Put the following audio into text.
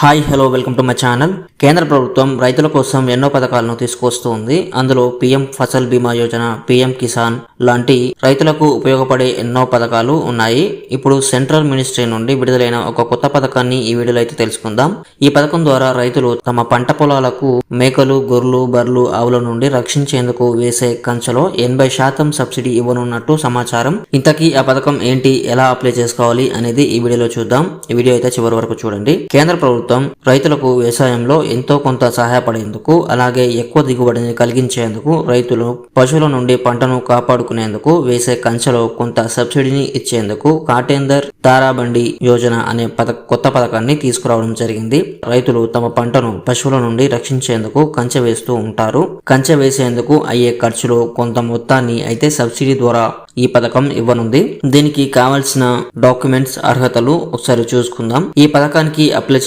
Hi hello welcome to my channel. కేంద్ర ప్రభుత్వం రైతుల కోసం ఎన్నో పథకాలను తీసుకొస్తుంది. అందులో పీఎం ఫసల్ బీమా యోజన, పీఎం కిసాన్ లాంటి రైతులకు ఉపయోగపడే ఎన్నో పథకాలు ఉన్నాయి. ఇప్పుడు సెంట్రల్ మినిస్ట్రీ నుండి విడుదలైన ఒక కొత్త పథకాన్ని ఈ వీడియోలో అయితే తెలుసుకుందాం. ఈ పథకం ద్వారా రైతులు తమ పంట పొలాలకు మేకలు, గొర్రెలు, బర్రెలు, ఆవుల నుండి రక్షించేందుకు వేసే కంచెలో 80% సబ్సిడీ ఇవ్వనున్నట్టు సమాచారం. ఇంతకీ ఆ పథకం ఏంటి, ఎలా అప్లై చేసుకోవాలి అనేది ఈ వీడియోలో చూద్దాం. ఈ వీడియో అయితే చివరి వరకు చూడండి. కేంద్ర ప్రభుత్వం రైతులకు వ్యవసాయంలో ఎంతో కొంత సహాయపడేందుకు, అలాగే ఎక్కువ దిగుబడిని కలిగించేందుకు, రైతులు పశువుల నుండి పంటను కాపాడుకునేందుకు వేసే కంచెలో కొంత సబ్సిడీని ఇచ్చేందుకు కాటేందర్ తారాబండి యోజన అనే కొత్త పథకాన్ని తీసుకురావడం జరిగింది. రైతులు తమ పంటను పశువుల నుండి రక్షించేందుకు కంచె వేస్తూ ఉంటారు. కంచె వేసేందుకు అయ్యే ఖర్చులో కొంత మొత్తాన్ని అయితే సబ్సిడీ ద్వారా ఈ పథకం ఇవ్వనుంది. దీనికి కావాల్సిన డాక్యుమెంట్స్, అర్హతలు ఒకసారి చూసుకుందాం. ఈ పథకానికి అప్లై